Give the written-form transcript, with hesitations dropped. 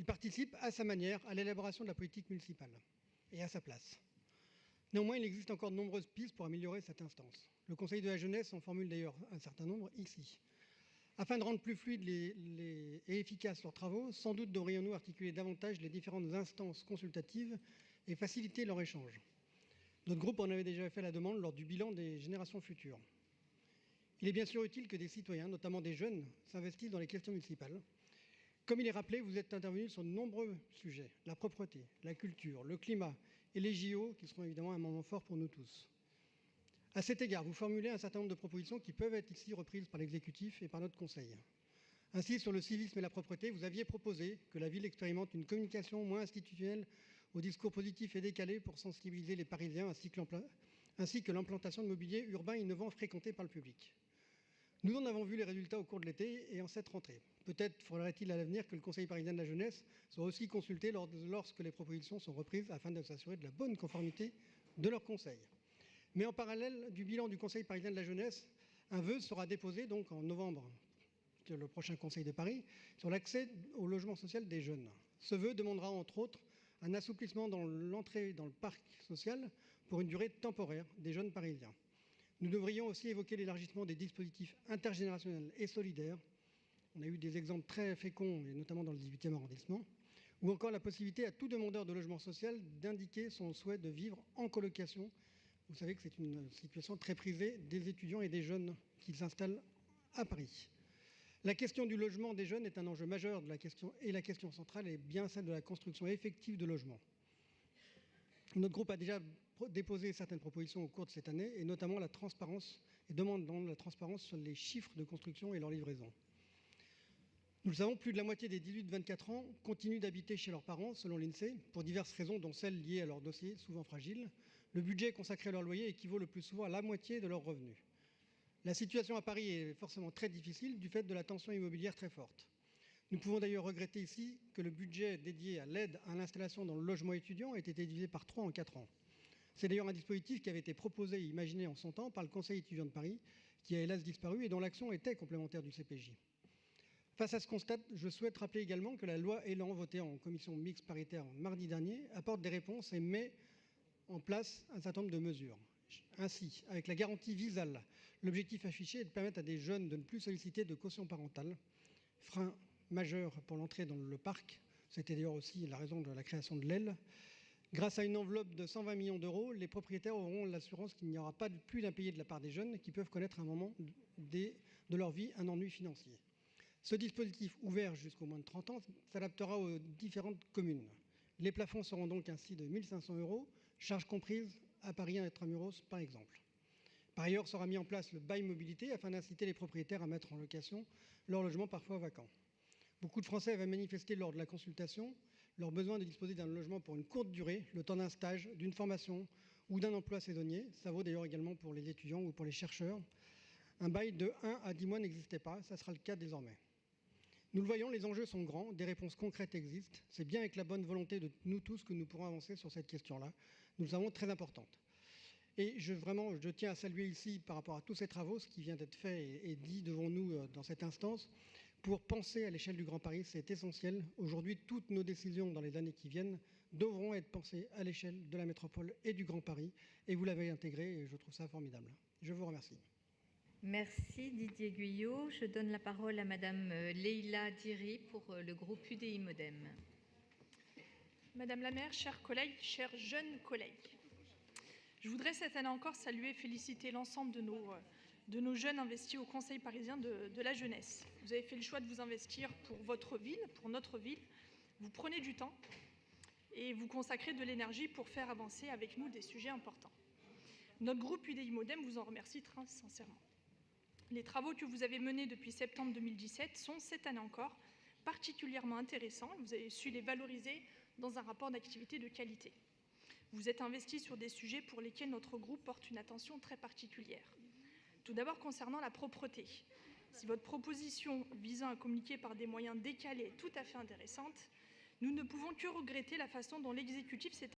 participe à sa manière à l'élaboration de la politique municipale et à sa place. Néanmoins, il existe encore de nombreuses pistes pour améliorer cette instance. Le Conseil de la jeunesse en formule d'ailleurs un certain nombre ici. Afin de rendre plus fluides et efficaces leurs travaux, sans doute devrions-nous articuler davantage les différentes instances consultatives et faciliter leur échange. Notre groupe en avait déjà fait la demande lors du bilan des générations futures. Il est bien sûr utile que des citoyens, notamment des jeunes, s'investissent dans les questions municipales. Comme il est rappelé, vous êtes intervenus sur de nombreux sujets, la propreté, la culture, le climat et les JO, qui seront évidemment un moment fort pour nous tous. À cet égard, vous formulez un certain nombre de propositions qui peuvent être ici reprises par l'exécutif et par notre conseil. Ainsi, sur le civisme et la propreté, vous aviez proposé que la ville expérimente une communication moins institutionnelle au discours positif et décalé pour sensibiliser les Parisiens, ainsi que l'implantation de mobilier urbain innovant fréquenté par le public. Nous en avons vu les résultats au cours de l'été et en cette rentrée. Peut-être faudrait-il à l'avenir que le Conseil parisien de la jeunesse soit aussi consulté lorsque les propositions sont reprises afin de s'assurer de la bonne conformité de leur conseil. Mais en parallèle du bilan du Conseil parisien de la jeunesse, un vœu sera déposé donc en novembre, le prochain Conseil de Paris, sur l'accès au logement social des jeunes. Ce vœu demandera entre autres un assouplissement dans l'entrée dans le parc social pour une durée temporaire des jeunes parisiens. Nous devrions aussi évoquer l'élargissement des dispositifs intergénérationnels et solidaires. On a eu des exemples très féconds, et notamment dans le 18e arrondissement, ou encore la possibilité à tout demandeur de logement social d'indiquer son souhait de vivre en colocation. Vous savez que c'est une situation très prisée des étudiants et des jeunes qui s'installent à Paris. La question du logement des jeunes est un enjeu majeur de la question, et la question centrale est bien celle de la construction effective de logements. Notre groupe a déjà déposé certaines propositions au cours de cette année, et notamment la transparence, et demande donc la transparence sur les chiffres de construction et leur livraison. Nous le savons, plus de la moitié des 18-24 ans continuent d'habiter chez leurs parents, selon l'INSEE, pour diverses raisons, dont celles liées à leur dossier, souvent fragile. Le budget consacré à leur loyer équivaut le plus souvent à la moitié de leurs revenus. La situation à Paris est forcément très difficile du fait de la tension immobilière très forte. Nous pouvons d'ailleurs regretter ici que le budget dédié à l'aide à l'installation dans le logement étudiant ait été divisé par 3 en 4 ans. C'est d'ailleurs un dispositif qui avait été proposé et imaginé en son temps par le Conseil étudiant de Paris, qui a hélas disparu et dont l'action était complémentaire du CPJ. Face à ce constat, je souhaite rappeler également que la loi Élan, votée en commission mixte paritaire mardi dernier, apporte des réponses et met en place un certain nombre de mesures. Ainsi, avec la garantie Visale, l'objectif affiché est de permettre à des jeunes de ne plus solliciter de caution parentale, frein majeur pour l'entrée dans le parc. C'était d'ailleurs aussi la raison de la création de l'AIL. Grâce à une enveloppe de 120 millions d'euros, les propriétaires auront l'assurance qu'il n'y aura pas plus d'impayés de la part des jeunes qui peuvent connaître à un moment de leur vie un ennui financier. Ce dispositif, ouvert jusqu'au moins de 30 ans, s'adaptera aux différentes communes. Les plafonds seront donc ainsi de 1 500 €, charges comprises à Paris et intramuros par exemple. Par ailleurs, sera mis en place le bail mobilité afin d'inciter les propriétaires à mettre en location leur logement parfois vacant. Beaucoup de Français avaient manifesté lors de la consultation leur besoin de disposer d'un logement pour une courte durée, le temps d'un stage, d'une formation ou d'un emploi saisonnier. Ça vaut d'ailleurs également pour les étudiants ou pour les chercheurs. Un bail de 1 à 10 mois n'existait pas, ça sera le cas désormais. Nous le voyons, les enjeux sont grands, des réponses concrètes existent. C'est bien avec la bonne volonté de nous tous que nous pourrons avancer sur cette question-là. Nous le savons, très importante. Et je tiens à saluer ici, par rapport à tous ces travaux, ce qui vient d'être fait et dit devant nous dans cette instance, pour penser à l'échelle du Grand Paris, c'est essentiel. Aujourd'hui, toutes nos décisions dans les années qui viennent devront être pensées à l'échelle de la métropole et du Grand Paris. Et vous l'avez intégré et je trouve ça formidable. Je vous remercie. Merci Didier Guyot. Je donne la parole à Madame Leïla Diri pour le groupe UDI Modem. Madame la maire, chers collègues, chers jeunes collègues, je voudrais cette année encore saluer et féliciter l'ensemble de nos jeunes investis au Conseil parisien de la jeunesse. Vous avez fait le choix de vous investir pour votre ville, pour notre ville. Vous prenez du temps et vous consacrez de l'énergie pour faire avancer avec nous des sujets importants. Notre groupe UDI Modem vous en remercie très sincèrement. Les travaux que vous avez menés depuis septembre 2017 sont, cette année encore, particulièrement intéressants. Vous avez su les valoriser dans un rapport d'activité de qualité. Vous êtes investis sur des sujets pour lesquels notre groupe porte une attention très particulière. Tout d'abord, concernant la propreté. Si votre proposition visant à communiquer par des moyens décalés est tout à fait intéressante, nous ne pouvons que regretter la façon dont l'exécutif s'est